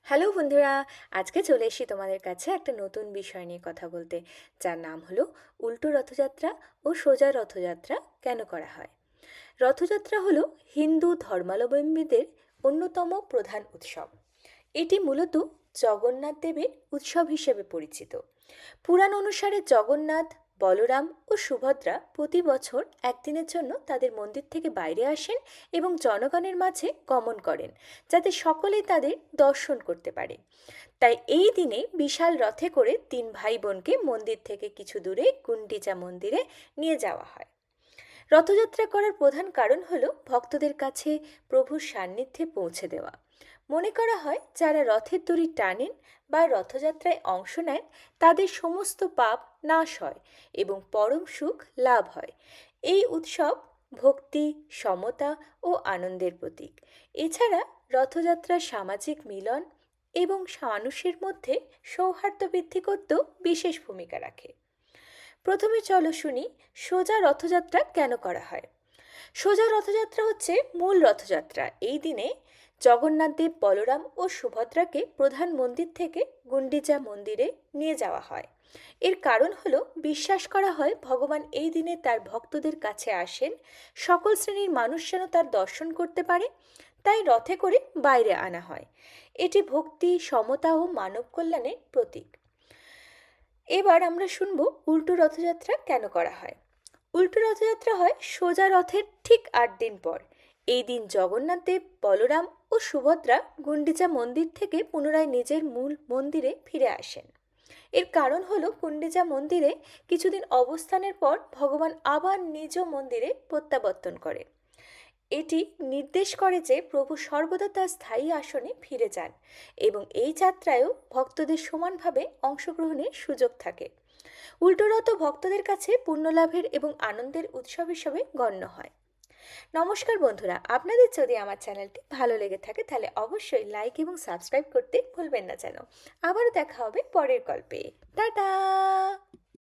Hello বন্ধুরা, আজকে চলে এসেছি তোমাদের কাছে একটা নতুন বিষয় নিয়ে কথা বলতে, যার নাম হলো উল্টো রথযাত্রা ও সোজা রথযাত্রা কেন করা হয়। রথযাত্রা হলো হিন্দু ধর্মাবলম্বীদের অন্যতম প্রধান উৎসব। এটি মূলত জগন্নাথ দেবের উৎসব হিসেবে পরিচিত। পুরাণ অনুসারে জগন্নাথ, বলরাম ও সুভদ্রা প্রতি বছর একদিনের জন্য তাদের মন্দির থেকে বাইরে আসেন এবং জনগণের মাঝে গমন করেন, যাতে সকলেই তাদের দর্শন করতে পারে। তাই এই দিনে বিশাল রথে করে তিন ভাই বোনকে মন্দির থেকে কিছু দূরে গুন্ডিচা মন্দিরে নিয়ে যাওয়া হয়। রথযাত্রা করার প্রধান কারণ হলো ভক্তদের কাছে প্রভুর সান্নিধ্যে পৌঁছে দেওয়া। মনে করা হয় যারা রথের দড়ি টানেন বা রথযাত্রায় অংশ নেন তাদের সমস্ত পাপ নাশ হয় এবং পরম সুখ লাভ হয়। এই উৎসব ভক্তি, সমতা ও আনন্দের প্রতীক। এছাড়া রথযাত্রা সামাজিক মিলন এবং মানুষের মধ্যে সৌহার্দ্য বৃদ্ধি করতেও বিশেষ ভূমিকা রাখে। প্রথমে চলো শুনি সোজা রথযাত্রা কেন করা হয়। সোজা রথযাত্রা হচ্ছে মূল রথযাত্রা। এই দিনে জগন্নাথদেব, বলরাম ও সুভদ্রাকে প্রধান মন্দির থেকে গুন্ডিচা মন্দিরে নিয়ে যাওয়া হয়। এর কারণ হলো বিশ্বাস করা হয় ভগবান এই দিনে তার ভক্তদের কাছে আসেন, সকল শ্রেণীর মানুষ যেন তার দর্শন করতে পারে, তাই রথে করে বাইরে আনা হয়। এটি ভক্তি, সমতা ও মানব কল্যাণের প্রতীক। এবার আমরা শুনব উল্টো রথযাত্রা কেন করা হয়। উল্টো রথযাত্রা হয় সোজা রথের ঠিক ৮ দিন পর। এই দিন জগন্নাথ দেব, বলরাম ও সুভদ্রা গুন্ডিচা মন্দির থেকে পুনরায় নিজের মূল মন্দিরে ফিরে আসেন। এর কারণ হলো গুন্ডিচা মন্দিরে কিছুদিন অবস্থানের পর ভগবান আবার নিজ মন্দিরে প্রত্যাবর্তন করে। এটি নির্দেশ করে যে প্রভু সর্বদা তার স্থায়ী আসনে ফিরে যান এবং এই যাত্রায়ও ভক্তদের সমানভাবে অংশগ্রহণের সুযোগ থাকে। উল্টো রথ ভক্তদের কাছে পুণ্যলাভের এবং আনন্দের উৎসব হিসেবে গণ্য হয়। নমস্কার বন্ধুরা, আপনাদের যদি আমার চ্যানেলটি ভালো লেগে থাকে তাহলে অবশ্যই লাইক এবং সাবস্ক্রাইব করতে ভুলবেন না যেন। আবারও দেখা হবে পরের গল্পে। টাটা।